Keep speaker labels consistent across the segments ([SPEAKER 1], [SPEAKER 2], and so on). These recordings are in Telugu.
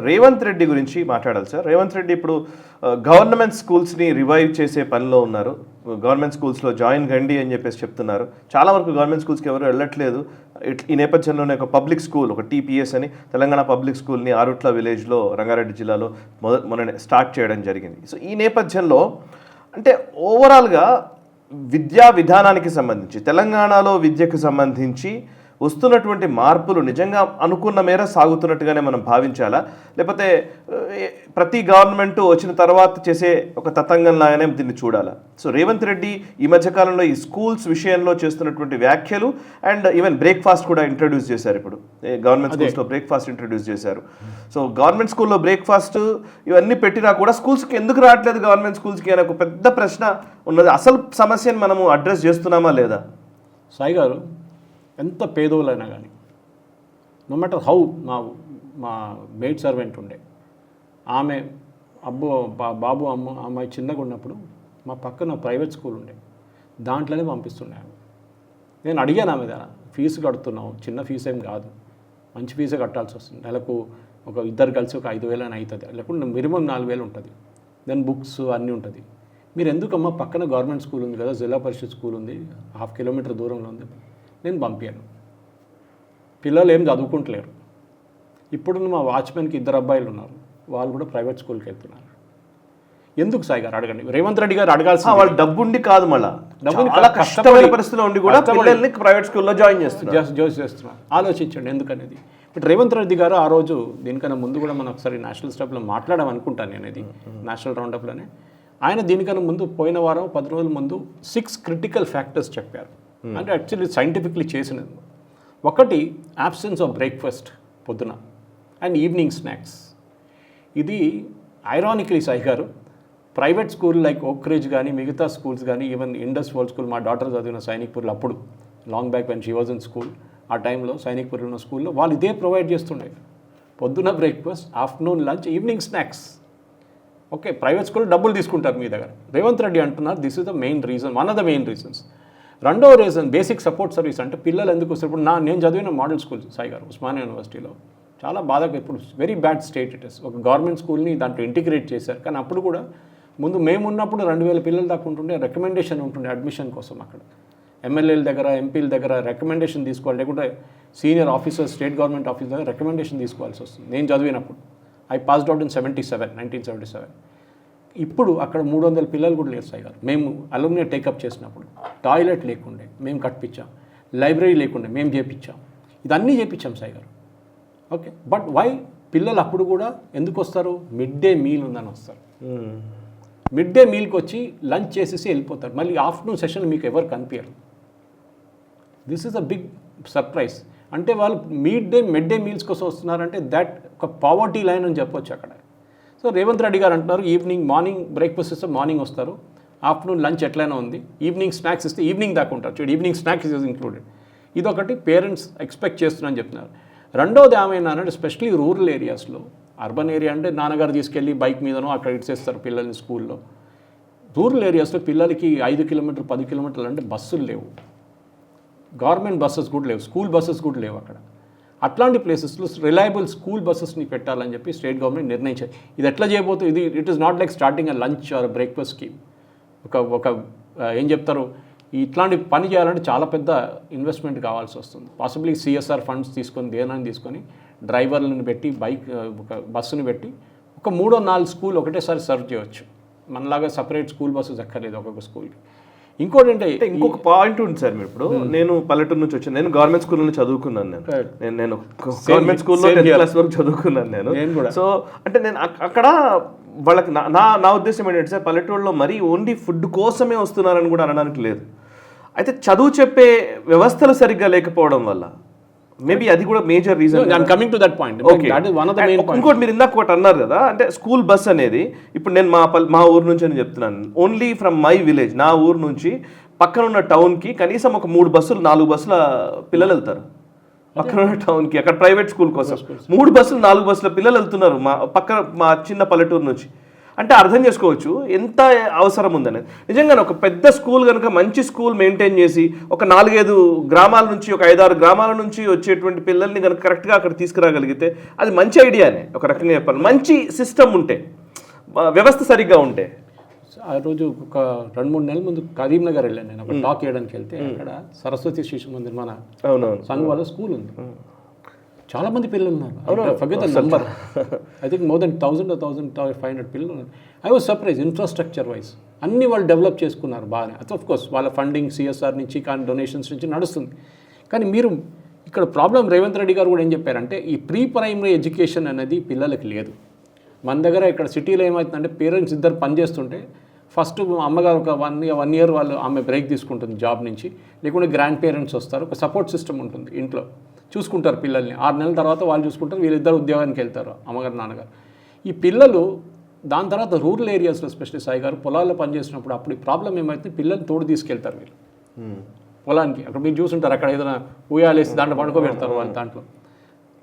[SPEAKER 1] రేవంత్ రెడ్డి గురించి మాట్లాడాలి సార్. రేవంత్ రెడ్డి ఇప్పుడు గవర్నమెంట్ స్కూల్స్ని రివైవ్ చేసే పనిలో ఉన్నారు. గవర్నమెంట్ స్కూల్స్లో జాయిన్ కండి అని చెప్పేసి చెప్తున్నారు. చాలా వరకు గవర్నమెంట్ స్కూల్స్కి ఎవరు వెళ్ళట్లేదు. ఈ నేపథ్యంలోనే ఒక పబ్లిక్ స్కూల్, ఒక టీపీఎస్ అని తెలంగాణ పబ్లిక్ స్కూల్ని ఆరుట్ల విలేజ్లో రంగారెడ్డి జిల్లాలో మొన్న స్టార్ట్ చేయడం జరిగింది. సో ఈ నేపథ్యంలో అంటే ఓవరాల్గా విద్యా విధానానికి సంబంధించి, తెలంగాణలో విద్యకు సంబంధించి వస్తున్నటువంటి మార్పులు నిజంగా అనుకున్న మేర సాగుతున్నట్టుగానే మనం భావించాలా, లేకపోతే ప్రతి గవర్నమెంట్ వచ్చిన తర్వాత చేసే ఒక తతంగంలాగానే దీన్ని చూడాలా? సో రేవంత్ రెడ్డి ఈ మధ్యకాలంలో ఈ స్కూల్స్ విషయంలో చేస్తున్నటువంటి వ్యాఖ్యలు అండ్ ఈవెన్ బ్రేక్ఫాస్ట్ కూడా ఇంట్రడ్యూస్ చేశారు. ఇప్పుడు గవర్నమెంట్ స్కూల్స్లో బ్రేక్ఫాస్ట్ ఇంట్రడ్యూస్ చేశారు. సో గవర్నమెంట్ స్కూల్లో బ్రేక్ఫాస్ట్ ఇవన్నీ పెట్టినా కూడా స్కూల్స్కి ఎందుకు రావట్లేదు గవర్నమెంట్ స్కూల్స్కి అనే ఒక పెద్ద ప్రశ్న ఉన్నది. అసలు సమస్యను మనము అడ్రస్ చేస్తున్నామా లేదా?
[SPEAKER 2] సాయి గారు, ఎంత పేదోళ్ళైనా కానీ, నో మ్యాటర్ హౌ, మా మెయిడ్ సర్వెంట్ ఉండే ఆమె బాబు అమ్మాయి చిన్నగా ఉన్నప్పుడు మా పక్కన ప్రైవేట్ స్కూల్ ఉండే, దాంట్లోనే పంపిస్తుండే ఆమె. నేను అడిగాను ఆమె దగ్గర, ఫీజు కడుతున్నావు, చిన్న ఫీజు ఏం కాదు, మంచి ఫీజే కట్టాల్సి వస్తుంది, నెలకు ఒక ఇద్దరు కలిసి ఒక 5,000 అని అవుతుంది, లేకుంటే మినిమం 4,000 ఉంటుంది, దాని బుక్స్ అన్నీ ఉంటుంది, మీరు ఎందుకమ్మా పక్కన గవర్నమెంట్ స్కూల్ ఉంది కదా, జిల్లా పరిషత్ స్కూల్ ఉంది, 1/2 కిలోమీటర్ దూరంలో ఉంది, నేను పంపాను. పిల్లలు ఏం చదువుకుంటలేరు. ఇప్పుడు మా వాచ్మెన్కి 2 అబ్బాయిలు ఉన్నారు, వాళ్ళు కూడా ప్రైవేట్ స్కూల్కి వెళ్తున్నారు. ఎందుకు సాయి గారు అడగండి, రేవంత్ రెడ్డి గారు అడగాల్సిన
[SPEAKER 1] వాళ్ళు డబ్బుండి కాదు, మళ్ళీ చాలా కష్టమైన పరిస్థితిలో ఉండి కూడా పిల్లల్ని ప్రైవేట్ స్కూల్లో జాయిన్ చేస్తున్నారు.
[SPEAKER 2] ఆలోచించండి ఎందుకనేది. బట్ రేవంత్ రెడ్డి గారు ఆ రోజు దీనికన్నా ముందు కూడా మనం ఒకసారి నేషనల్ స్టాప్లో మాట్లాడామనుకుంటాను నేను, ఇది నేషనల్ రౌండప్లోనే. ఆయన దీనికన్నా ముందు పోయిన వారం 10 రోజుల ముందు 6 క్రిటికల్ ఫ్యాక్టర్స్ చెప్పారు. అంటే యాక్చువల్లీ సైంటిఫిక్లీ చేసినది. ఒకటి, యాబ్సెన్స్ ఆఫ్ బ్రేక్ఫాస్ట్ పొద్దున అండ్ ఈవినింగ్ స్నాక్స్. ఇది ఐరానికలీ సాయి గారు, ప్రైవేట్ స్కూల్ లైక్ ఓక్రేజ్ కానీ మిగతా స్కూల్స్ కానీ, ఈవెన్ ఇండస్ వరల్డ్ స్కూల్, మా డాటర్ చదివిన సైనిక్పూర్లో అప్పుడు long back when she was in school, ఆ టైంలో సైనిక్పూర్లో ఉన్న స్కూల్లో వాళ్ళు ఇదే ప్రొవైడ్ చేస్తుండే. పొద్దున breakfast, afternoon lunch, evening snacks. Okay, private school డబ్బులు తీసుకుంటారు మీ దగ్గర. రేవంత్ రెడ్డి అంటున్నారు this is the main reason, one of the main reasons. రెండవ రీజన్ బేసిక్ సపోర్ట్ సర్వీస్. అంటే పిల్లలు ఎందుకు వస్తారు? ఇప్పుడు నేను చదివిన మోడల్ స్కూల్ సాయి గారు ఉస్మానియా యూనివర్సిటీలో చాలా బాధగా, ఇప్పుడు very bad state it is. ఒక గవర్నమెంట్ స్కూల్ని దాంట్లో ఇంటిగ్రేట్ చేశారు, కానీ అప్పుడు కూడా ముందు మేము ఉన్నప్పుడు 2,000 పిల్లలు దాకా ఉంటుండే, రికమెండేషన్ ఉంటుండే అడ్మిషన్ కోసం. అక్కడ ఎమ్మెల్యేల దగ్గర, ఎంపీల దగ్గర రికమెండేషన్ తీసుకోవాలి, లేకుంటే senior officer, state government officer దగ్గర రికమెండేషన్ తీసుకోవాల్సి వస్తుంది. నేను చదివినప్పుడు ఐ పాస్డ్ అవుట్ ఇన్ 1977. ఇప్పుడు అక్కడ 300 పిల్లలు కూడా లేరు సాయి గారు. మేము అలుమ్ని టేకప్ చేసినప్పుడు టాయిలెట్ లేకుండే మేము కట్టించాం, లైబ్రరీ లేకుండే మేము చేపించాం, ఇదన్నీ చేపించాం సాయి గారు. ఓకే, బట్ వై పిల్లలు అప్పుడు కూడా ఎందుకు వస్తారు? మిడ్ డే మీల్ ఉందని వస్తారు. మిడ్ డే మీల్కి వచ్చి లంచ్ చేసేసి వెళ్ళిపోతారు. మళ్ళీ ఆఫ్టర్నూన్ సెషన్ మీకు ఎవరు కనిపించరు. This is a big surprise. అంటే వాళ్ళు మిడ్ డే మీల్స్ కోసం వస్తున్నారంటే దట్ ఒక పావర్టీ లైన్ అని చెప్పొచ్చు అక్కడ. సో రేవంత్ రెడ్డి గారు అంటున్నారు మార్నింగ్ బ్రేక్ఫాస్ట్ ఇస్తే మార్నింగ్ వస్తారు, ఆఫ్టర్నూన్ లంచ్ ఎట్లయినా ఉంది, ఈవినింగ్ స్నాక్స్ ఇస్తే ఈవినింగ్ దాకా ఉంటారు. చూడండి, ఈవినింగ్ స్నాక్స్ ఇస్ ఇంక్లూడెడ్. ఇదొకటి పేరెంట్స్ ఎక్స్పెక్ట్ చేస్తున్నారని చెప్తున్నారు. రెండోది ఏమైనా ఎస్పెషలీ రూరల్ ఏరియాస్లో, అర్బన్ ఏరియా అంటే నాన్నగారు తీసుకెళ్ళి బైక్ మీదనో అక్కడ ఇచ్చేస్తారు పిల్లల్ని స్కూల్లో. రూరల్ ఏరియాస్లో పిల్లలకి 5 కిలోమీటర్లు 10 కిలోమీటర్లు అంటే బస్సులు లేవు, గవర్నమెంట్ బస్సెస్ కూడా లేవు, స్కూల్ బస్సెస్ కూడా లేవు అక్కడ. అట్లాంటి ప్లేసెస్లో రిలయబుల్ స్కూల్ బస్సెస్ని పెట్టాలని చెప్పి స్టేట్ గవర్నమెంట్ నిర్ణయించారు. ఇది ఎట్లా చేయబోతుంది? It is not like starting a lunch or breakfast scheme. ఒక ఏం చెప్తారు, ఇట్లాంటి పని చేయాలంటే చాలా పెద్ద ఇన్వెస్ట్మెంట్ కావాల్సి వస్తుంది. పాసిబ్లీ CSR ఫండ్స్ తీసుకొని, దేనాన్ని తీసుకొని డ్రైవర్లను పెట్టి, ఒక బస్సుని పెట్టి ఒక 3-4 స్కూల్ ఒకటేసారి సర్వ్ చేయవచ్చు. మనలాగా సపరేట్ స్కూల్ బస్సెస్ ఎక్కర్లేదు ఒక్కొక్క స్కూల్కి. ఇంకోటి అంటే
[SPEAKER 1] ఇంకొక పాయింట్ ఉంది సార్. మీరు ఇప్పుడు నేను పల్లెటూరు నుంచి వచ్చాను, నేను గవర్నమెంట్ స్కూల్లో చదువుకున్నాను. నేను గవర్నమెంట్ స్కూల్లో 10th క్లాస్ వరకు చదువుకున్నాను నేను. సో అంటే నేను అక్కడ వాళ్ళకి నా ఉద్దేశం ఏంటంటే సార్, పల్లెటూరులో మరీ ఓన్లీ ఫుడ్ కోసమే వస్తున్నారని కూడా అనడానికి లేదు. అయితే చదువు చెప్పే వ్యవస్థలు సరిగ్గా లేకపోవడం వల్ల మేబీ అది కూడా major reason.
[SPEAKER 2] Coming to that point.
[SPEAKER 1] ఇంకోటి మీరు ఇందాక ఒకటి అన్నారు కదా, అంటే స్కూల్ బస్ అనేది, ఇప్పుడు నేను మా ఊరు నుంచి అని చెప్తున్నాను, ఓన్లీ ఫ్రమ్ మై విలేజ్, నా ఊరు నుంచి పక్కన ఉన్న టౌన్కి కనీసం ఒక 3 బస్సులు 4 బస్సుల పిల్లలు వెళ్తారు. పక్కన ఉన్న టౌన్కి, అక్కడ ప్రైవేట్ స్కూల్ కోసం 3 బస్సులు 4 బస్సుల పిల్లలు వెళ్తున్నారు మా చిన్న పల్లెటూరు నుంచి. అంటే అర్థం చేసుకోవచ్చు ఎంత అవసరం ఉందనేది. నిజంగానే ఒక పెద్ద స్కూల్ కనుక మంచి స్కూల్ మెయింటైన్ చేసి ఒక 4-5 గ్రామాల నుంచి ఒక 5-6 గ్రామాల నుంచి వచ్చేటువంటి పిల్లల్ని కనుక కరెక్ట్గా అక్కడ తీసుకురాగలిగితే అది మంచి ఐడియానే. ఒక రకంగా చెప్పాలి, మంచి సిస్టమ్ ఉంటే, వ్యవస్థ సరిగ్గా ఉంటే.
[SPEAKER 2] ఆ రోజు ఒక 2-3 నెలల ముందు కరీంనగర్ వెళ్ళాను నేను, ఒక టాక్ చేయడానికి వెళ్తే అక్కడ సరస్వతి శిశు మందిర్ మన సంఘ్ వాళ్ళ స్కూల్ ఉంది. చాలా మంది పిల్లలు ఉన్నారు. Forget the number, I think more than 1000 or 1500 పిల్లలు ఉన్నారు. I was surprise. Infrastructure wise అన్ని వాళ్ళు డెవలప్ చేసుకున్నారు బాగానే. ఆఫ్ కోర్స్ వాళ్ళ ఫండింగ్ సిఎస్ఆర్ నుంచి కానీ డొనేషన్స్ నుంచి నడుస్తుంది. కానీ మీరు ఇక్కడ ప్రాబ్లం రేవంత్ రెడ్డి గారు కూడా ఏం చెప్పారంటే ఈ ప్రీ ప్రైమరీ ఎడ్యుకేషన్ అనేది పిల్లలకి లేదు. మన దగ్గర ఇక్కడ సిటీలో ఏమవుతుందంటే పేరెంట్స్ ఇద్దరు పనిచేస్తుంటే ఫస్ట్ అమ్మగారు ఒక 1 year వాళ్ళు ఆమె బ్రేక్ తీసుకుంటుంది జాబ్ నుంచి, లేకుంటే గ్రాండ్ పేరెంట్స్ వస్తారు, ఒక సపోర్ట్ సిస్టమ్ ఉంటుంది ఇంట్లో, చూసుకుంటారు పిల్లల్ని. 6 నెలల తర్వాత వాళ్ళు చూసుకుంటారు, వీళ్ళిద్దరు ఉద్యోగానికి వెళ్తారు, అమ్మగారు నాన్నగారు. ఈ పిల్లలు దాని తర్వాత రూరల్ ఏరియాస్లో ఎస్పెషల్లీ సాయి గారు పొలాల్లో పనిచేసినప్పుడు అప్పుడు ఈ ప్రాబ్లం ఏమైతే పిల్లల్ని తోడు తీసుకెళ్తారు వీళ్ళు పొలానికి. అక్కడ మీరు చూసుంటారు, అక్కడ ఏదైనా ఉయ్యాలేసి దాంట్లో పడుకోబెడతారు వాళ్ళు, దాంట్లో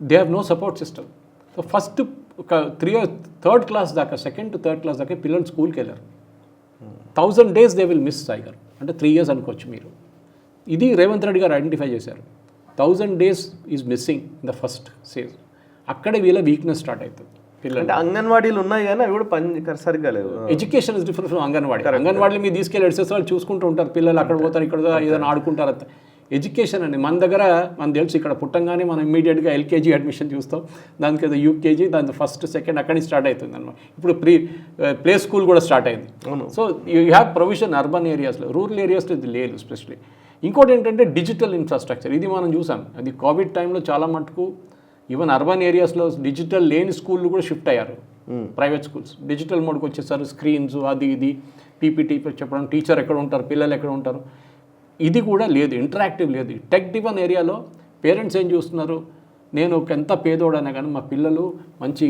[SPEAKER 2] they have no support system. So first ఒక 3rd class దాకా, 2nd to 3rd class దాకా పిల్లలు స్కూల్కి వెళ్ళారు. 1000 days they will miss Sai గారు, అంటే 3 years అనుకోవచ్చు మీరు. ఇది రేవంత్ రెడ్డి గారు ఐడెంటిఫై చేశారు. 1000 days is missing in the first stage. అక్కడే వీళ్ళ వీక్నెస్ స్టార్ట్ అవుతుంది పిల్లలు.
[SPEAKER 1] అంటే అంగన్వాడీలు ఉన్నాయి కానీ అవి కూడా పని సరిగ్గా లేవు.
[SPEAKER 2] Education is different from Anganwadi. అంగన్వాడీలో మీరు తీసుకెళ్ళి ఎడ్సెస్ వాళ్ళు చూసుకుంటూ ఉంటారు, పిల్లలు అక్కడ పోతారు, ఇక్కడ ఏదైనా ఆడుకుంటారు. అంత ఎడ్యుకేషన్ అండి మన దగ్గర మనకు తెలుసు. ఇక్కడ పుట్టంగానే మనం ఇమీడియట్గా ఎల్కేజీ అడ్మిషన్ చూస్తాం, దానికి ఏదో యూకేజీ, దాని ఫస్ట్ సెకండ్ అక్కడి నుంచి స్టార్ట్ అవుతుంది అనమాట. ఇప్పుడు ప్లే స్కూల్ కూడా స్టార్ట్ అయింది. So you have provision urban ఏరియాస్లో, రూరల్ ఏరియాస్లో ఇది లేదు ఎస్పెషలీ. ఇంకోటి ఏంటంటే డిజిటల్ ఇన్ఫ్రాస్ట్రక్చర్, ఇది మనం చూసాం. అది కోవిడ్ టైంలో చాలా మటుకు ఈవెన్ అర్బన్ ఏరియాస్లో డిజిటల్ లేని స్కూళ్ళు కూడా షిఫ్ట్ అయ్యారు. ప్రైవేట్ స్కూల్స్ డిజిటల్ మోడ్కి వచ్చేసారు. స్క్రీన్స్ అది ఇది పీపీటీ చెప్పడం, టీచర్ ఎక్కడ ఉంటారు, పిల్లలు ఎక్కడ ఉంటారు, ఇది కూడా లేదు. ఇంటరాక్టివ్ లేదు. టెక్ డివన్ ఏరియాలో పేరెంట్స్ ఏం చూస్తున్నారు, నేను ఒక ఎంత పేదోడైనా కానీ మా పిల్లలు మంచి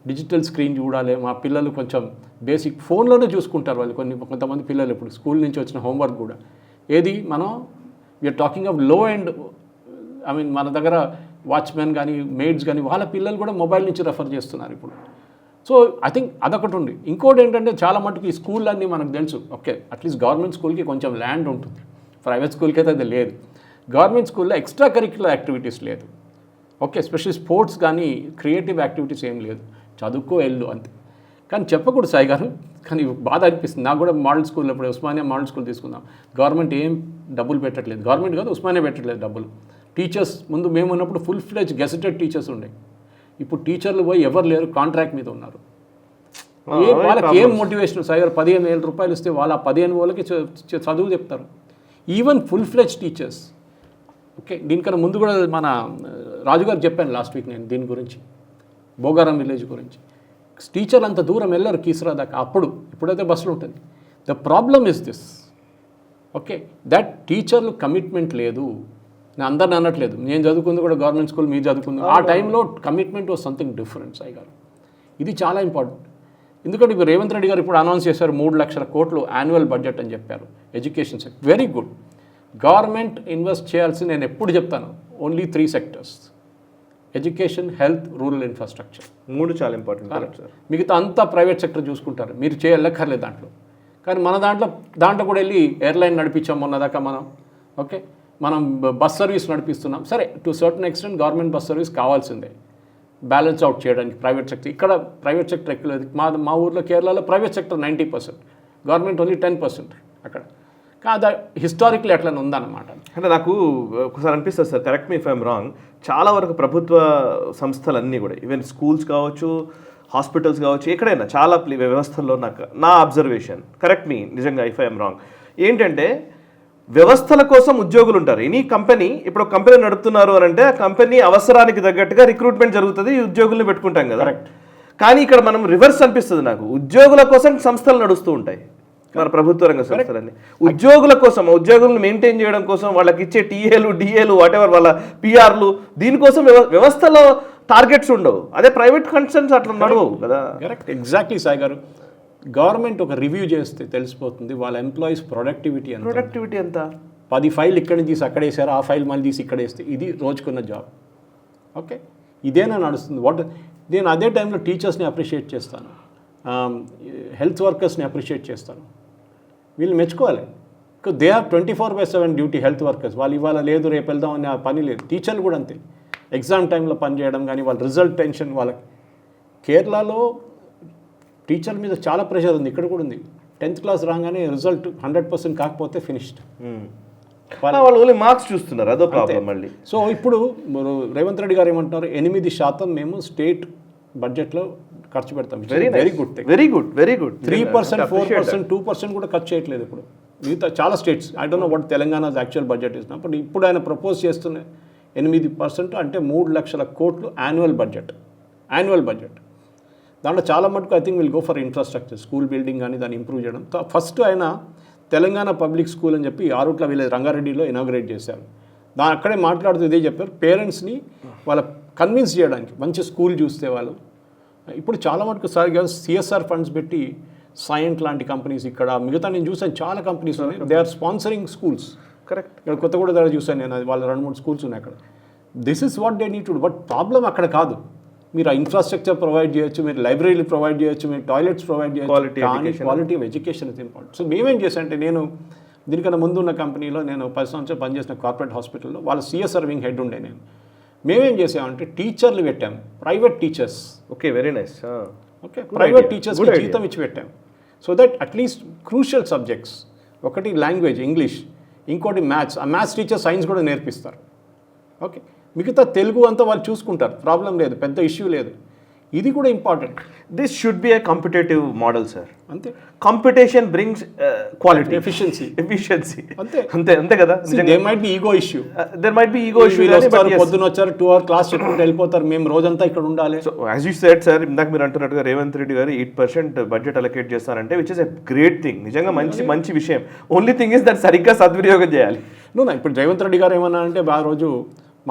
[SPEAKER 2] డిజిటల్ స్క్రీన్ చూడాలి, మా పిల్లలు కొంచెం బేసిక్ ఫోన్లోనే చూసుకుంటారు వాళ్ళు. కొంతమంది పిల్లలు ఇప్పుడు స్కూల్ నుంచి వచ్చిన హోంవర్క్ కూడా ఏది మనం వీఆర్ టాకింగ్ ఆఫ్ లో అండ్ ఐ మీన్ మన దగ్గర వాచ్మెన్ కానీ మెయిడ్స్ కానీ వాళ్ళ పిల్లలు కూడా మొబైల్ నుంచి రెఫర్ చేస్తున్నారు ఇప్పుడు. సో ఐ థింక్ అదొకటి ఉంది. ఇంకోటి ఏంటంటే చాలా మటుకు ఈ స్కూళ్ళన్నీ మనకు తెలుసు, ఓకే అట్లీస్ట్ గవర్నమెంట్ స్కూల్కి కొంచెం ల్యాండ్ ఉంటుంది, ప్రైవేట్ స్కూల్కి అయితే అది లేదు. గవర్నమెంట్ స్కూల్లో ఎక్స్ట్రా కరిక్యులర్ యాక్టివిటీస్ లేదు, ఓకే స్పెషల్లీ స్పోర్ట్స్ కానీ క్రియేటివ్ యాక్టివిటీస్ ఏం లేదు, చదువుకో వెళ్ళు అంతే. కానీ చెప్పకూడదు సాయి గారు, కానీ బాధ అనిపిస్తుంది నాకు కూడా. మోడల్ స్కూల్ ఇప్పుడు ఉస్మానియా మోడల్ స్కూల్ తీసుకుందాం, గవర్నమెంట్ ఏం డబ్బులు పెట్టట్లేదు, గవర్నమెంట్ కాదు ఉస్మానియా పెట్టట్లేదు డబ్బులు. టీచర్స్ ముందు మేము ఉన్నప్పుడు ఫుల్ ఫ్లెజ్ గెసెటెడ్ టీచర్స్ ఉండే, ఇప్పుడు టీచర్లు పోయి ఎవరు లేరు, కాంట్రాక్ట్ మీద ఉన్నారు. వాళ్ళకి ఏం మోటివేషన్ సాయి గారు, 15,000 రూపాయలు ఇస్తే వాళ్ళు ఆ 15 వాళ్ళకి చదువు చెప్తారు. Even full ఫ్లెజ్ teachers. ఓకే దీనికన్నా ముందు కూడా మన రాజుగారు చెప్పాను లాస్ట్ వీక్ నేను దీని గురించి, బోగారం విలేజ్ గురించి. టీచర్లు అంత దూరం వెళ్ళరు కీసరా దాకా, ఇప్పుడైతే బస్సులు ఉంటుంది. The problem is this, okay that టీచర్లు కమిట్మెంట్ లేదు. నేను అందరిని అనట్లేదు, నేను చదువుకుంది కూడా గవర్నమెంట్ స్కూల్, మీరు చదువుకుంది ఆ టైంలో commitment was something different Sai గారు. ఇది చాలా ఇంపార్టెంట్. ఎందుకంటే ఇప్పుడు రేవంత్ రెడ్డి గారు ఇప్పుడు అనౌన్స్ చేశారు 3 లక్షల కోట్లు యాన్యువల్ బడ్జెట్ అని చెప్పారు education sector. Very good. Government invest చేయాల్సి నేను ఎప్పుడు చెప్తాను, only 3 sectors: education, health, rural infrastructure.
[SPEAKER 1] 3 చాలా ఇంపార్టెంట్.
[SPEAKER 2] మిగతా అంతా ప్రైవేట్ సెక్టర్ చూసుకుంటారు, మీరు చేయలేక్కర్లేదు దాంట్లో. కానీ మన దాంట్లో కూడా వెళ్ళి ఎయిర్లైన్ నడిపించాం మొన్నదాకా మనం, ఓకే మనం బస్ సర్వీస్ నడిపిస్తున్నాం. సరే to certain extent government bus service కావాల్సిందే బ్యాలెన్స్ అవుట్ చేయడానికి ప్రైవేట్ సెక్టర్. ఇక్కడ ప్రైవేట్ సెక్టర్ ఎక్కలేదు. మా ఊర్లో కేరళలో ప్రైవేట్ సెక్టర్ 90%, గవర్నమెంట్ ఓన్లీ 10% అక్కడ. కాదా హిస్టారికల్ ఎట్లా ఉందన్నమాట.
[SPEAKER 1] అంటే నాకు ఒకసారి అనిపిస్తుంది sir, correct me if I'm wrong, చాలా వరకు ప్రభుత్వ సంస్థలన్నీ కూడా ఈవెన్ స్కూల్స్ కావచ్చు, హాస్పిటల్స్ కావచ్చు, ఎక్కడైనా చాలా వ్యవస్థల్లో నా అబ్జర్వేషన్, కరెక్ట్ మీ నిజంగా ఇఫ్ ఐఎమ్ రాంగ్, ఏంటంటే వ్యవస్థల కోసం ఉద్యోగులు ఉంటారు. ఎనీ కంపెనీ, ఇప్పుడు కంపెనీ నడుపుతున్నారు అని అంటే ఆ కంపెనీ అవసరానికి తగ్గట్టుగా రిక్రూట్మెంట్ జరుగుతుంది, ఉద్యోగుల్ని పెట్టుకుంటాం కదా. కానీ ఇక్కడ మనం రివర్స్ అనిపిస్తుంది నాకు, ఉద్యోగుల కోసం సంస్థలు నడుస్తూ ఉంటాయి మన ప్రభుత్వ రంగ సంస్థలన్నీ. ఉద్యోగుల కోసం, ఉద్యోగులను మెయింటైన్ చేయడం కోసం, వాళ్ళకి ఇచ్చే టీఏలు, డిఏలు, వాటెవర్ వాళ్ళ పిఆర్లు, దీనికోసం వ్యవస్థలో టార్గెట్స్ ఉండవు. అదే ప్రైవేట్ కన్సర్న్స్ అట్లా నడవవు కదా.
[SPEAKER 2] కరెక్ట్, ఎగ్జాక్ట్లీ సాయి గారు. గవర్నమెంట్ ఒక రివ్యూ చేస్తే తెలిసిపోతుంది వాళ్ళ ఎంప్లాయీస్ ప్రొడక్టివిటీ ఎంత. 10 ఫైల్ ఇక్కడి తీసి అక్కడ వేసారు, ఆ ఫైల్ మళ్ళీ తీసి ఇక్కడ వేస్తే ఇది రోజుకున్న జాబ్. ఓకే ఇదేనా నడుస్తుంది. నేను అదే టైంలో టీచర్స్ని అప్రిషియేట్ చేస్తాను. హెల్త్ వర్కర్స్ని అప్రిషియేట్ చేస్తాను. వీళ్ళు మెచ్చుకోవాలి. They are 24/7 duty health workers. వాళ్ళు ఇవాళ లేదు రేపు వెళ్దాం అనే పని లేదు. టీచర్లు కూడా అంతే. ఎగ్జామ్ టైంలో పని చేయడం కానీ వాళ్ళ రిజల్ట్ టెన్షన్ వాళ్ళకి. కేరళలో టీచర్ మీద చాలా ప్రెషర్ ఉంది, ఇక్కడ కూడా ఉంది. 10th క్లాస్ రాగానే రిజల్ట్ 100% కాకపోతే ఫినిష్డ్.
[SPEAKER 1] వాళ్ళు ఓన్లీ మార్క్స్ చూస్తున్నారు, అదో ప్రాబ్లం మళ్ళీ.
[SPEAKER 2] సో ఇప్పుడు రేవంత్ రెడ్డి గారు ఏమంటున్నారు, 8% మేము స్టేట్ బడ్జెట్లో ఖర్చు పెడతాం. Very good thing,
[SPEAKER 1] very good, very good.
[SPEAKER 2] 3%, 4%, 2% కూడా ఖర్చు చేయట్లేదు ఇప్పుడు మిగతా చాలా states. I don't know what తెలంగాణ's యాక్చువల్ బడ్జెట్ ఇస్. బట్ ఇప్పుడు ఆయన ప్రపోజ్ చేస్తున్న 8% అంటే 3 లక్షల కోట్లు యాన్యువల్ బడ్జెట్. దాంట్లో చాలా మటుకు I think will go for infrastructure, school building కానీ దాన్ని ఇంప్రూవ్ చేయడం. ఫస్ట్ ఆయన తెలంగాణ పబ్లిక్ స్కూల్ అని చెప్పి ఆరుట్ల విలేజ్ రంగారెడ్డిలో ఇనాగ్రేట్ చేశారు. అక్కడే మాట్లాడుతూ ఇదే చెప్పారు, పేరెంట్స్ని వాళ్ళ కన్విన్స్ చేయడానికి మంచి స్కూల్ చూస్తే వాళ్ళు. ఇప్పుడు చాలా మటుకు సిఎస్ఆర్ ఫండ్స్ పెట్టి సైంట్ లాంటి కంపెనీస్, ఇక్కడ మిగతా నేను చూసాను చాలా కంపెనీస్ ఉన్నాయి, they are sponsoring schools.
[SPEAKER 1] Correct.
[SPEAKER 2] ఇక్కడ కొత్తగూడ దగ్గర చూసాను నేను, అది వాళ్ళ 2-3 స్కూల్స్ ఉన్నాయి అక్కడ. This is what they need to. But problem అక్కడ కాదు. మీరు ఆ ఇన్ఫ్రాస్ట్రక్చర్ ప్రొవైడ్ చేయొచ్చు, మీరు లైబ్రరీలు ప్రొవైడ్ చేయొచ్చు, మీరు టాయిలెట్స్ ప్రొవైడ్ చేయొచ్చు, కానీ quality of education is important. So మేమేం చేశానంటే, నేను దీనికన్నా ముందున్న కంపెనీలో నేను 10 సంవత్సరాలు పనిచేసిన కార్పొరేట్ హాస్పిటల్లో వాళ్ళ సిఎస్ఆర్ వింగ్ హెడ్ ఉండే నేను. మేమేం చేసామంటే టీచర్లు పెట్టాం, private teachers.
[SPEAKER 1] Okay, very nice.
[SPEAKER 2] Okay, private టీచర్స్కి జీతం ఇచ్చి పెట్టాం. So that at least crucial subjects, ఒకటి లాంగ్వేజ్ ఇంగ్లీష్, ఇంకోటి మ్యాథ్స్. ఆ మ్యాథ్స్ టీచర్ సైన్స్ కూడా నేర్పిస్తారు. ఓకే, మిగతా తెలుగు అంతా వాళ్ళు చూసుకుంటారు, ప్రాబ్లం లేదు, పెద్ద ఇష్యూ లేదు. ఇది కూడా important.
[SPEAKER 1] This should be a competitive model sir.
[SPEAKER 2] అంతే,
[SPEAKER 1] కాంపిటీషన్ బ్రింగ్స్ క్వాలిటీ,
[SPEAKER 2] ఎఫిషియన్సీ.
[SPEAKER 1] అంతే అంతే అంతే కదా.
[SPEAKER 2] There might be ego issue, పొద్దున వచ్చారు 2 hour క్లాస్ చెప్పుకుంటూ వెళ్ళిపోతారు, మేము రోజంతా ఇక్కడ ఉండాలి.
[SPEAKER 1] So as you said sir, ఇందాక మీరు అంటున్నట్టుగా రేవంత్ రెడ్డి గారు 8% బడ్జెట్ అలొకేట్ చేస్తారంటే which is a great thing, నిజంగా మంచి విషయం. ఓన్లీ థింగ్ ఇస్ దట్ సరిగ్గా సద్వినియోగం చేయాలి.
[SPEAKER 2] ఇప్పుడు రేవంత్ రెడ్డి గారు ఏమన్నా అంటే, ఆ రోజు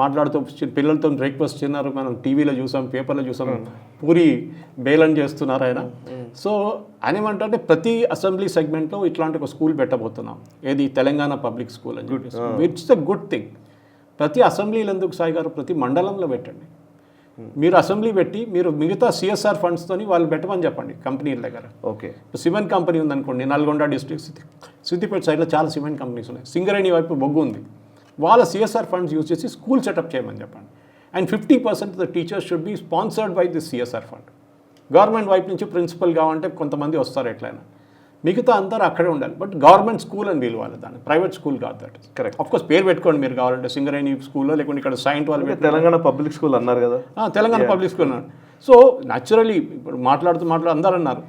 [SPEAKER 2] మాట్లాడుతూ పిల్లలతో బ్రేక్ఫాస్ట్ తిన్నారు, మనం టీవీలో చూసాం, పేపర్లో చూసాం, పూరి బేలన్ చేస్తున్నారు ఆయన. సో ఆయన ఏమంటే, ప్రతి అసెంబ్లీ సెగ్మెంట్లో ఇట్లాంటి ఒక స్కూల్ పెట్టబోతున్నాం, ఏది తెలంగాణ పబ్లిక్ స్కూల్ అని చెప్పి. It's a good thing. ప్రతి అసెంబ్లీలు ఎందుకు సాయి గారు, ప్రతి మండలంలో పెట్టండి. మీరు అసెంబ్లీ పెట్టి మీరు మిగతా సిఎస్ఆర్ ఫండ్స్తోని వాళ్ళు పెట్టమని చెప్పండి కంపెనీల దగ్గర.
[SPEAKER 1] ఓకే,
[SPEAKER 2] సిమెంట్ కంపెనీ ఉందనుకోండి, నల్గొండ డిస్ట్రిక్ట్ సిద్దిపేట సైడ్లో చాలా సిమెంట్ కంపెనీస్ ఉన్నాయి, సింగరేణి వైపు బొగ్గు ఉంది, వాళ్ళ సిఎస్ఆర్ ఫండ్స్ యూజ్ చేసి స్కూల్ సెటప్ చేయమని చెప్పండి. And 50% the teachers should be sponsored by this CSR fund. Government వైపు నుంచి ప్రిన్సిపల్ కావాలంటే కొంతమంది వస్తారు ఎట్లయినా, మిగతా అందరూ అక్కడే ఉండాలి. బట్ గవర్నమెంట్ స్కూల్ అని పిలవాలి దాన్ని, ప్రైవేట్ స్కూల్ కాదు. That is
[SPEAKER 1] correct.
[SPEAKER 2] Of course పేరు పెట్టుకోండి మీరు కావాలంటే, సింగరేణి స్కూల్లో, లేకుంటే ఇక్కడ సైంట్ వాళ్ళు
[SPEAKER 1] తెలంగాణ పబ్లిక్ స్కూల్ అన్నారు కదా.
[SPEAKER 2] తెలంగాణ పబ్లిక్ స్కూల్ అన్నారు. సో న్యాచురలీ ఇప్పుడు మాట్లాడుతూ అందరూ అన్నారు,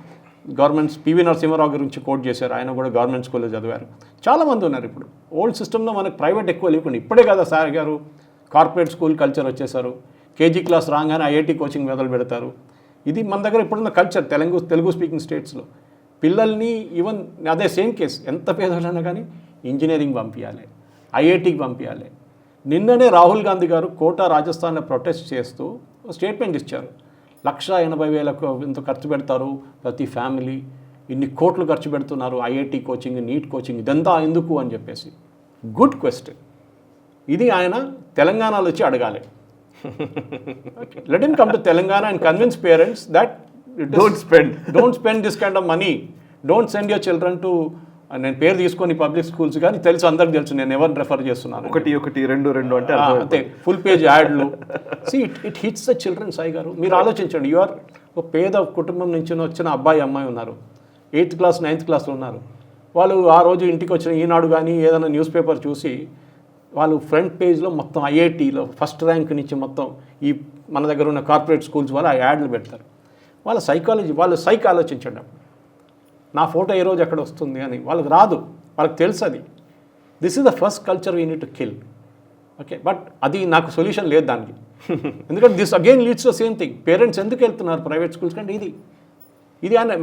[SPEAKER 2] గవర్నమెంట్స్ పివి నరసింహారావు గురించి కోట్ చేశారు, ఆయన కూడా గవర్నమెంట్ స్కూల్లో చదివారు. చాలామంది ఉన్నారు. ఇప్పుడు ఓల్డ్ సిస్టంలో మనకు ప్రైవేట్ ఎక్కువ లేకుండా, ఇప్పుడే కదా సార్ గారు కార్పొరేట్ స్కూల్ కల్చర్ వచ్చేసారు. కేజీ క్లాస్ రాగానే ఐఐటి కోచింగ్ మొదలు పెడతారు. ఇది మన దగ్గర ఇప్పుడున్న కల్చర్ తెలుగు స్పీకింగ్ స్టేట్స్లో. పిల్లల్ని ఈవెన్ అదే సేమ్ కేస్, ఎంత పేదలైనా కానీ ఇంజనీరింగ్ పంపించాలి, ఐఐటికి పంపించాలి. నిన్ననే రాహుల్ గాంధీ గారు కోటా రాజస్థాన్లో ప్రొటెస్ట్ చేస్తూ స్టేట్మెంట్ ఇచ్చారు, 1,80,000 ఎంత ఖర్చు పెడతారు ప్రతి ఫ్యామిలీ, ఇన్ని కోట్లు ఖర్చు పెడుతున్నారు ఐఐటి కోచింగ్, నీట్ కోచింగ్, ఇదంతా ఎందుకు అని చెప్పేసి. Good question. ఇది ఆయన తెలంగాణలో వచ్చి అడగాలి. Let him come to Telangana and convince parents that don't spend this kind of money, don't send your children to, నేను పేరు తీసుకొని పబ్లిక్ స్కూల్స్ కానీ తెలుసు, అందరికి తెలుసు నేను ఎవరిని రెఫర్ చేస్తున్నాను.
[SPEAKER 1] 1, 2 అంటే
[SPEAKER 2] అంతే, ఫుల్ పేజ్ యాడ్లు. It hits the children. Sai గారు మీరు ఆలోచించండి, యు ఆర్ ఒక పేద కుటుంబం నుంచి వచ్చిన అబ్బాయి అమ్మాయి ఉన్నారు, 8th క్లాస్ 9th క్లాస్లో ఉన్నారు. వాళ్ళు ఆ రోజు ఇంటికి వచ్చిన ఈనాడు కానీ ఏదైనా న్యూస్ పేపర్ చూసి వాళ్ళు ఫ్రంట్ పేజ్లో మొత్తం ఐఐటీలో ఫస్ట్ ర్యాంక్ నుంచి మొత్తం ఈ మన దగ్గర ఉన్న కార్పొరేట్ స్కూల్స్ వాళ్ళు ఆ యాడ్లు పెడతారు. వాళ్ళ సైకాలజీ, వాళ్ళ సైక్ ఆలోచించండి. అప్పుడు నా ఫోటో ఏ రోజు ఎక్కడ వస్తుంది అని వాళ్ళకి రాదు, వాళ్ళకి తెలుసు అది. This is the first culture we need to kill. Okay, but అది నాకు సొల్యూషన్ లేదు దానికి. ఎందుకంటే this again leads to same thing. Parents ఎందుకు వెళ్తున్నారు ప్రైవేట్ స్కూల్స్ కంటే ఇది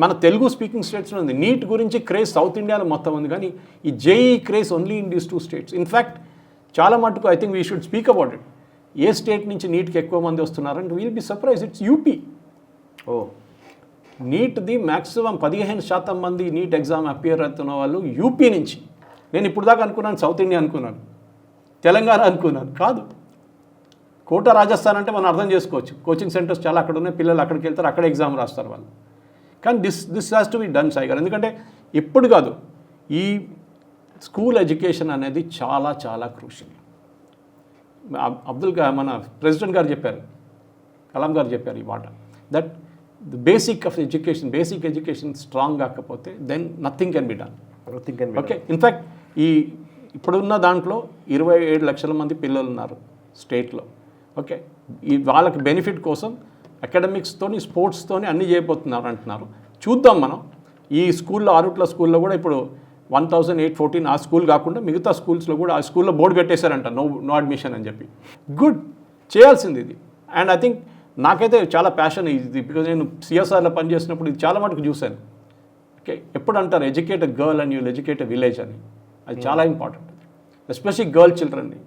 [SPEAKER 2] మన తెలుగు స్పీకింగ్ స్టేట్స్లో ఉంది. నీట్ గురించి క్రేజ్ సౌత్ ఇండియాలో మొత్తం ఉంది, కానీ ఈ JEE craze only in these 2 states. In fact చాలా మటుకు I think we should speak about it. ఏ స్టేట్ నుంచి నీట్కి ఎక్కువ మంది వస్తున్నారంటే we'll be surprise, it's UP. నీట్ది మ్యాక్సిమం 15% మంది నీట్ ఎగ్జామ్ అపియర్ అవుతున్న వాళ్ళు యూపీ నుంచి. నేను ఇప్పుడు దాకా అనుకున్నాను సౌత్ ఇండియా అనుకున్నాను, తెలంగాణ అనుకున్నాను, కాదు. కోటా రాజస్థాన్ అంటే మనం అర్థం చేసుకోవచ్చు, కోచింగ్ సెంటర్స్ చాలా అక్కడ ఉన్నాయి, పిల్లలు అక్కడికి వెళ్తారు, అక్కడ ఎగ్జామ్ రాస్తారు వాళ్ళు. కానీ this has to be done Sai గారు. ఎందుకంటే ఎప్పుడు కాదు, ఈ స్కూల్ ఎడ్యుకేషన్ అనేది చాలా చాలా క్రూషియల్. మన ప్రెసిడెంట్ గారు చెప్పారు, కలాం గారు చెప్పారు ఈ మాట, that the basic of basic education strong కాకపోతే then nothing can be done. Okay, in fact ఇప్పుడున్న దాంట్లో 27 లక్షల మంది పిల్లలు ఉన్నారు స్టేట్లో. ఓకే, ఈ వాళ్ళకి బెనిఫిట్ కోసం అకాడమిక్స్తోని స్పోర్ట్స్తోని అన్నీ చేయబోతున్నారు అంటున్నారు. చూద్దాం మనం. ఈ స్కూల్లో ఆరుట్ల స్కూల్లో కూడా ఇప్పుడు 1814 ఆ స్కూల్ కాకుండా మిగతా స్కూల్స్లో కూడా ఆ స్కూల్లో బోర్డు పెట్టేశారంట, నో అడ్మిషన్ అని చెప్పి. గుడ్, చేయాల్సింది ఇది. అండ్ ఐ థింక్ నాకైతే చాలా ప్యాషన్ ఇది, బికాజ్ నేను సిఎస్ఆర్లో పనిచేసినప్పుడు ఇది చాలా మటుకు చూశాను. ఓకే, ఎప్పుడు అంటారు educate a girl and you'll educate a village అని, అది చాలా ఇంపార్టెంట్. ఎస్పెషల్లీ గర్ల్ చిల్డ్రన్ని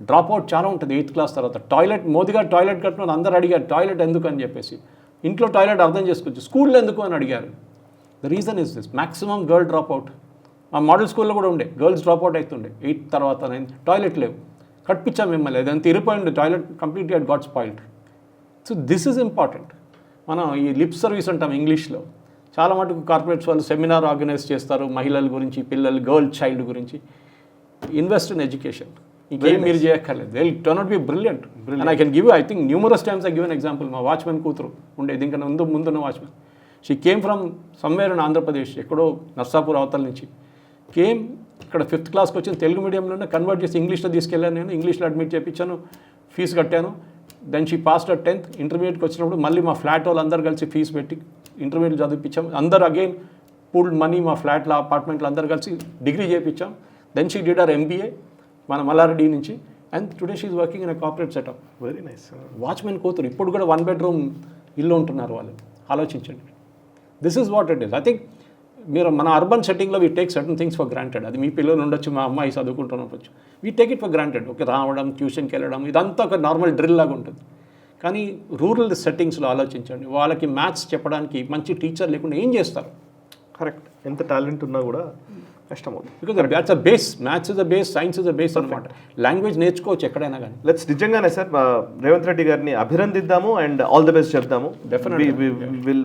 [SPEAKER 2] డ్రాప్ అవుట్ చాలా ఉంటుంది 8th క్లాస్ తర్వాత. టాయిలెట్, మోదీ గారు టాయిలెట్ కట్టమని అందరూ అడిగారు, టాయిలెట్ ఎందుకు అని చెప్పేసి. ఇంట్లో టాయిలెట్ అర్థం చేసుకోవచ్చు, స్కూల్లో ఎందుకు అని అడిగారు. The reason is this, maximum girl drop out. మా మోడల్ స్కూల్లో కూడా ఉండే గర్ల్స్ డ్రాప్ అవుట్ అవుతుండే 8th తర్వాత 9th. టాయిలెట్ లేవు, కట్టించాం మిమ్మల్ని, అదంతా ఇరిపోయింది, toilet completely it got spoiled. So this is important. మనం ఈ లిప్ సర్వీస్ అంటాం ఇంగ్లీష్లో. చాలా మటుకు కార్పొరేట్స్ వాళ్ళు సెమినార్ ఆర్గనైజ్ చేస్తారు మహిళల గురించి, పిల్లలు, గర్ల్ చైల్డ్ గురించి. Invest in education. ఇంకేం మీరు చేయక్కర్లేదు, they will turn out be brilliant. And I can give, I think numerous times I give an example. మా వాచ్మెన్ కూతురు ఉండేది, ఇంకా ముందున్న watchman. She came from somewhere in Andhra Pradesh, ఎక్కడో నర్సాపూర్ అవతల నుంచి. కేమ్ ఇక్కడ 5th క్లాస్కి వచ్చిన తెలుగు మీడియంలోనే కన్వర్ట్ చేసి ఇంగ్లీష్లో తీసుకెళ్ళాను నేను. ఇంగ్లీష్లో అడ్మిట్ చేయించాను, ఫీజు కట్టాను. Then she passed at 10th. ఇంటర్మీడియట్కి వచ్చినప్పుడు మళ్ళీ మా ఫ్లాట్ వాళ్ళు అందరు కలిసి ఫీజు పెట్టి ఇంటర్మీడియట్ చదివించాం. అందరు అగైన్ పూల్డ్ మనీ, మా ఫ్లాట్లో అపార్ట్మెంట్లో అందరు కలిసి డిగ్రీ చేయించాం. Then she did her MBA మన మల్లారెడ్డి నుంచి. And today she is working in a corporate setup.
[SPEAKER 1] Very nice.
[SPEAKER 2] Watchman కూతురు ఇప్పుడు కూడా 1 bedroom ఇల్లు ఉంటున్నారు వాళ్ళు. ఆలోచించండి. This is what it is. I think మీరు మన అర్బన్ సెట్టింగ్లో we take certain things for granted. అది మీ పిల్లలు ఉండొచ్చు, మా అమ్మాయి చదువుకుంటున్నప్పుడు we take it for granted. Okay, రావడం, ట్యూషన్కి వెళ్ళడం, ఇదంతా ఒక నార్మల్ డ్రిల్ లాగా ఉంటుంది. కానీ రూరల్ సెట్టింగ్స్లో ఆలోచించండి, వాళ్ళకి మ్యాథ్స్ చెప్పడానికి మంచి టీచర్ లేకుండా ఏం చేస్తారు?
[SPEAKER 1] కరెక్ట్, ఎంత టాలెంట్ ఉన్నా కూడా కష్టం అవుతుంది.
[SPEAKER 2] Because that's a base. Maths is a base, science is a base అనమాట. లాంగ్వేజ్ నేర్చుకోవచ్చు ఎక్కడైనా కానీ.
[SPEAKER 1] లెట్స్ నిజంగానే సార్ రేవంత్ రెడ్డి గారిని అభినందిద్దాము అండ్ ఆల్ ది బెస్ట్ చెప్దాము.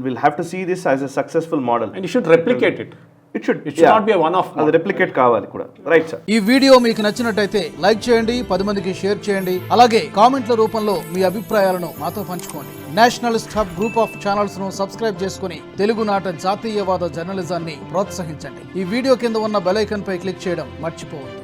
[SPEAKER 1] Will have to see this as a successful model
[SPEAKER 2] and you should replicate it.
[SPEAKER 1] It should
[SPEAKER 2] not be one off,
[SPEAKER 1] అది రెప్లికేట్ కావాలి కూడా. Right sir.
[SPEAKER 3] ఈ వీడియో మీకు నచ్చినట్టయితే లైక్ చేయండి, 10 మందికి షేర్ చేయండి. అలాగే కామెంట్ల రూపంలో మీ అభిప్రాయాలను మాతో పంచుకోండి. Nationalist hub group of channels ను సబ్స్క్రైబ్ చేసుకుని తెలుగునాట జాతీయవాద జర్నలిజాన్ని ప్రోత్సహించండి. ఈ వీడియో కింద ఉన్న బెల్ ఐకాన్ పై క్లిక్ చేయడం మర్చిపోవద్దు.